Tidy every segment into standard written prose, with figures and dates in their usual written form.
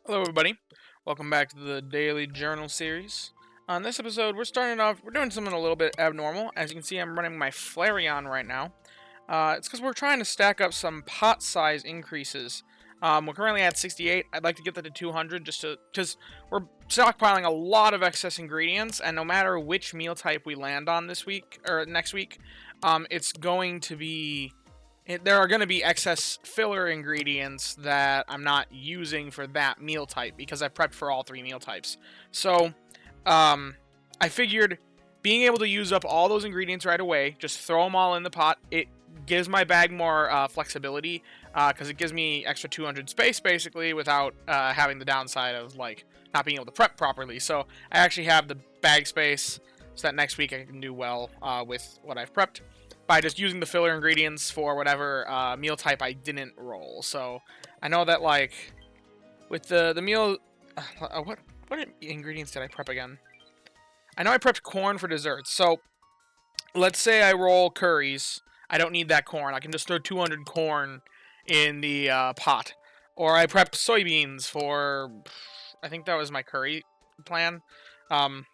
Hello, everybody. Welcome back to the Daily Journal series. On this episode, we're doing something a little bit abnormal. As you can see, I'm running my Flareon right now. It's because we're trying to stack up some pot size increases. We're currently at 68. I'd like to get that to 200 because we're stockpiling a lot of excess ingredients, and no matter which meal type we land on this week or next week, it's going to be there are going to be excess filler ingredients that I'm not using for that meal type because I prepped for all three meal types. So, I figured being able to use up all those ingredients right away, just throw them all in the pot, it gives my bag more flexibility because it gives me extra 200 space basically without having the downside of like not being able to prep properly. So I actually have the bag space so that next week I can do well with what I've prepped by just using the filler ingredients for whatever meal type I didn't roll. So I know that like with the meal, what ingredients did I prep again? I know I prepped corn for desserts. So let's say I roll curries. I don't need that corn. I can just throw 200 corn in the pot. Or I prepped soybeans for, I think that was my curry plan. Um,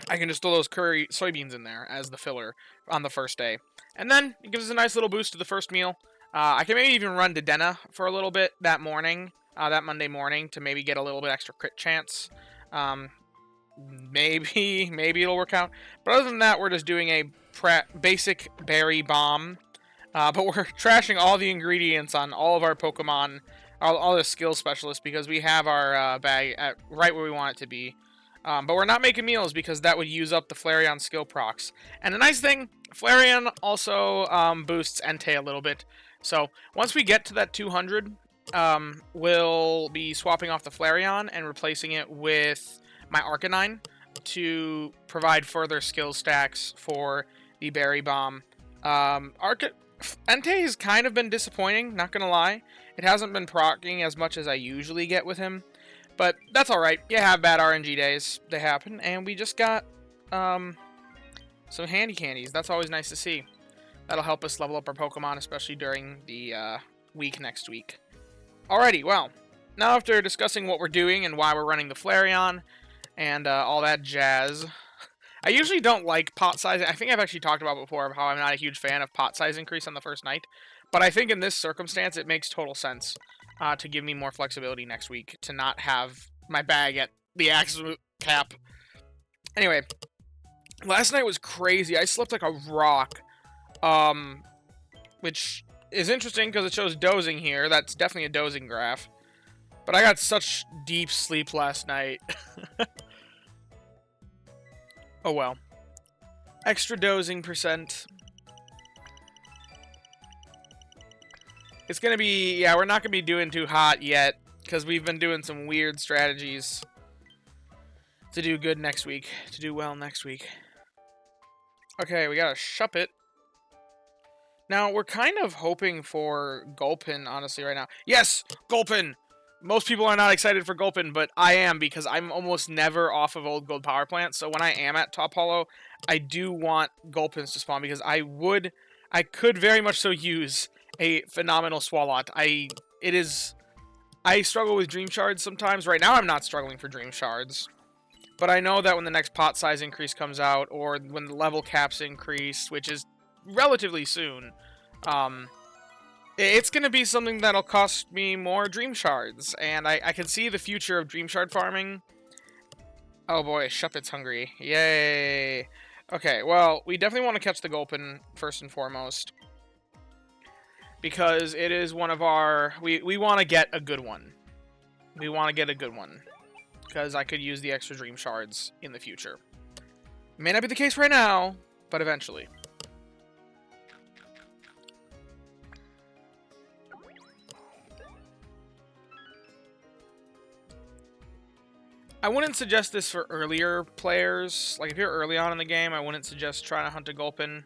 I can just throw those curry soybeans in there as the filler on the first day. And then it gives us a nice little boost to the first meal. I can maybe even run Dedenne for a little bit that morning, that Monday morning, to maybe get a little bit extra crit chance. Um, maybe it'll work out. But other than that, we're just doing a basic berry bomb. But we're trashing all the ingredients on all of our Pokemon, all the skill specialists, because we have our bag at right where we want it to be. But we're not making meals because that would use up the Flareon skill procs. And the nice thing, Flareon also boosts Entei a little bit. So once we get to that 200, we'll be swapping off the Flareon and replacing it with my Arcanine to provide further skill stacks for the Berry Bomb. Entei has kind of been disappointing, not gonna lie. It hasn't been procking as much as I usually get with him. But that's alright. You have bad RNG days. They happen. And we just got some handy candies. That's always nice to see. That'll help us level up our Pokemon, especially during the week next week. Alrighty, well, now after discussing what we're doing and why we're running the Flareon and all that jazz, I usually don't like pot size. I think I've actually talked about before how I'm not a huge fan of pot size increase on the first night. But I think in this circumstance, it makes total sense to give me more flexibility next week to not have my bag at the absolute cap. Anyway, last night was crazy. I slept like a rock, which is interesting because it shows dozing here. That's definitely a dozing graph. But I got such deep sleep last night. Oh well. Extra dozing percent. It's gonna be, yeah, we're not gonna be doing too hot yet because we've been doing some weird strategies to do good next week, to do well next week. Okay, we got a Shuppet. Now, we're kind of hoping for Gulpin, honestly, right now. Yes! Gulpin! Most people are not excited for Gulpin, but I am because I'm almost never off of Old Gold Power Plant. So when I am at Top Hollow, I do want Gulpins to spawn because I could very much so use a phenomenal Swalot. I struggle with Dream Shards sometimes. Right now, I'm not struggling for Dream Shards. But I know that when the next pot size increase comes out, or when the level caps increase, which is relatively soon, it's going to be something that'll cost me more Dream Shards. And I can see the future of Dream Shard farming. Oh boy, Shuppet's hungry. Yay! Okay, well, we definitely want to catch the Gulpin first and foremost. Because it is one of our... We want to get a good one. We want to get a good one. Because I could use the extra Dream Shards in the future. May not be the case right now, but eventually. I wouldn't suggest this for earlier players. Like, if you're early on in the game, I wouldn't suggest trying to hunt a Gulpin.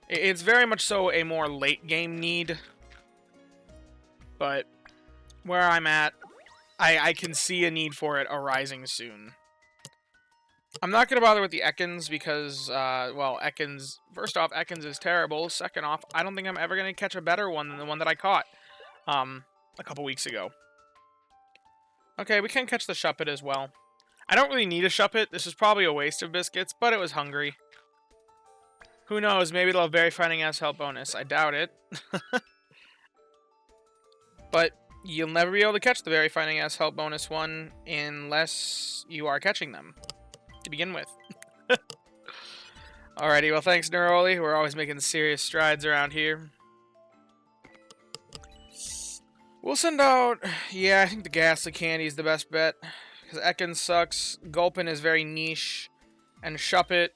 It's very much so a more late game need. But where I'm at, I can see a need for it arising soon. I'm not going to bother with the Ekans because, well, Ekans... First off, Ekans is terrible. Second off, I don't think I'm ever going to catch a better one than the one that I caught a couple weeks ago. Okay, we can catch the Shuppet as well. I don't really need a Shuppet. This is probably a waste of biscuits, but it was hungry. Who knows? Maybe they'll have Berry Finding Ass Help bonus. I doubt it. But you'll never be able to catch the Berry Finding Ass Help bonus one unless you are catching them to begin with. Alrighty, well thanks Neroli. We're always making serious strides around here. We'll send out... Yeah, I think the Ghastly Candy is the best bet. Because Ekans sucks, Gulpin is very niche, and Shuppet,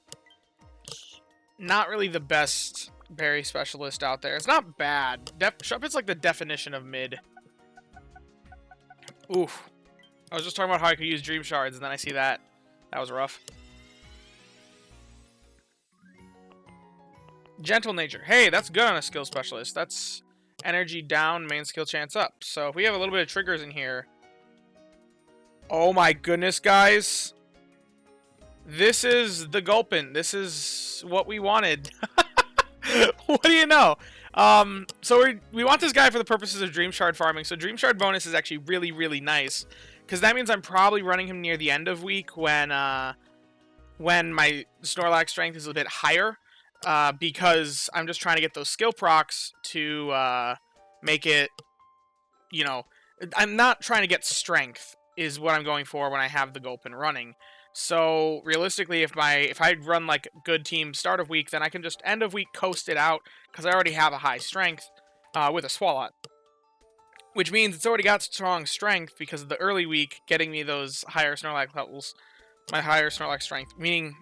not really the best berry specialist out there. It's not bad. Shuppet's like the definition of mid. Oof. I was just talking about how I could use Dream Shards, and then I see that. That was rough. Gentle Nature. Hey, that's good on a skill specialist. That's energy down, main skill chance up. So if we have a little bit of triggers in here... Oh my goodness, guys. This is the Gulpin. This is what we wanted. What do you know? So we want this guy for the purposes of Dream Shard farming. So Dream Shard bonus is actually really, really nice. Because that means I'm probably running him near the end of week when my Snorlax strength is a bit higher. Because I'm just trying to get those skill procs to make it, you know... I'm not trying to get strength, is what I'm going for when I have the Gulpin running. So realistically, if I run like good team start of week, then I can just end of week coast it out because I already have a high strength with a Swalot, which means it's already got strong strength because of the early week getting me those higher Snorlax levels, my higher Snorlax strength. Meaning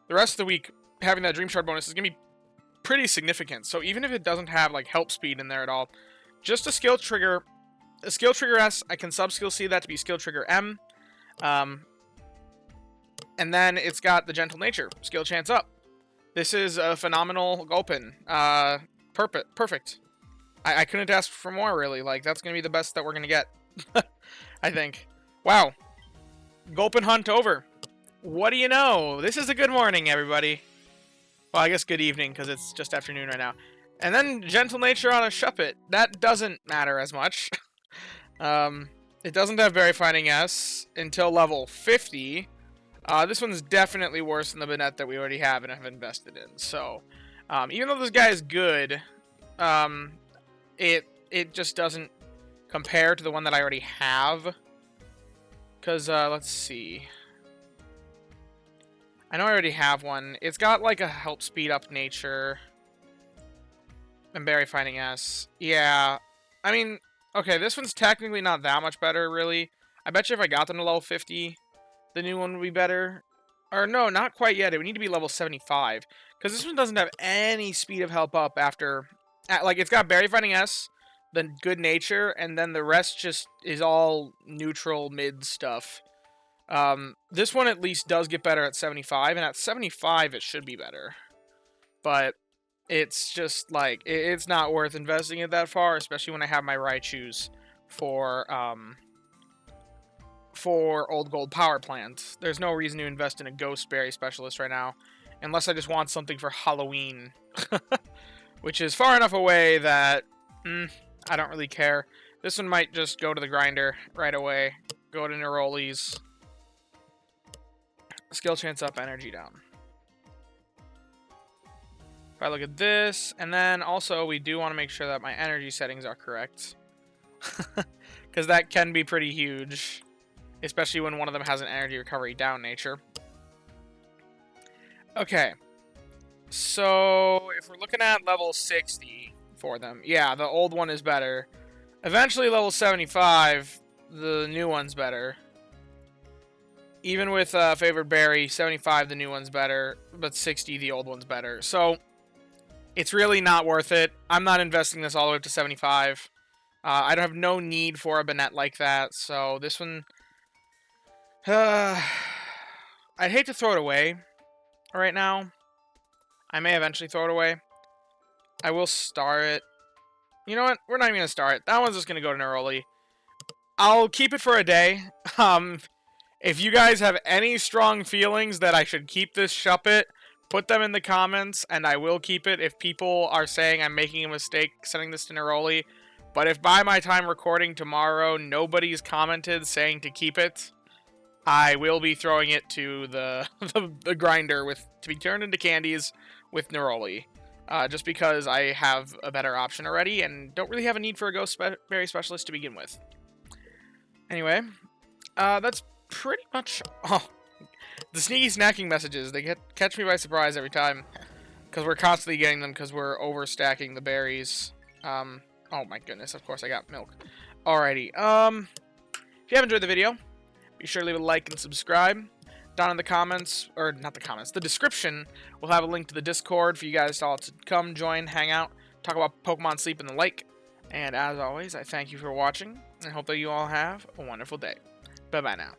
the rest of the week having that Dream Shard bonus is gonna be pretty significant. So even if it doesn't have like help speed in there at all, just a skill trigger. A skill trigger S, I can sub-skill C that to be skill trigger M. And then it's got the Gentle Nature, skill chance up. This is a phenomenal Gulpin. Perfect. I couldn't ask for more, really. Like, that's going to be the best that we're going to get. I think. Wow. Gulpin hunt over. What do you know? This is a good morning, everybody. Well, I guess good evening, because it's just afternoon right now. And then Gentle Nature on a Shuppet. That doesn't matter as much. It doesn't have Berry Finding S until level 50. This one's definitely worse than the Banette that we already have and have invested in. So, even though this guy is good, it just doesn't compare to the one that I already have. Because, let's see. I know I already have one. It's got, like, a help speed up nature. And Berry Finding S. Yeah. I mean... Okay, this one's technically not that much better, really. I bet you if I got them to level 50, the new one would be better. Or no, not quite yet. It would need to be level 75. Because this one doesn't have any speed of help up after... Like, it's got Berry Finding S, then Good Nature, and then the rest just is all neutral mid stuff. This one at least does get better at 75, and at 75 it should be better. But... it's just, like, it's not worth investing it that far, especially when I have my Raichus for Old Gold Power Plant. There's no reason to invest in a Ghost Berry Specialist right now, unless I just want something for Halloween. Which is far enough away that, I don't really care. This one might just go to the grinder right away. Go to Neroli's. Skill chance up, energy down. If I look at this, and then also we do want to make sure that my energy settings are correct. Because that can be pretty huge. Especially when one of them has an energy recovery down nature. Okay. So, if we're looking at level 60 for them, yeah, the old one is better. Eventually level 75, the new one's better. Even with Favored Berry, 75 the new one's better, but 60 the old one's better. So... it's really not worth it. I'm not investing this all the way up to 75. I don't have no need for a Banette like that, so this one... I'd hate to throw it away right now. I may eventually throw it away. I will star it. You know what? We're not even going to star it. That one's just going to go to Neroli. I'll keep it for a day. If you guys have any strong feelings that I should keep this Shuppet, put them in the comments, and I will keep it. If people are saying I'm making a mistake sending this to Neroli, But if by my time recording tomorrow, nobody's commented saying to keep it, I will be throwing it to the the grinder to be turned into candies with neroli. Just because I have a better option already and don't really have a need for a ghost berry specialist to begin with. Anyway, that's pretty much... Oh, the sneaky snacking messages, they catch me by surprise every time. Because we're constantly getting them because we're overstacking the berries. Oh my goodness, of course I got milk. Alrighty, if you have enjoyed the video, be sure to leave a like and subscribe. Down in the comments, or not the comments, the description, we'll have a link to the Discord for you guys all to come, join, hang out, talk about Pokemon Sleep and the like. And as always, I thank you for watching, and hope that you all have a wonderful day. Bye-bye now.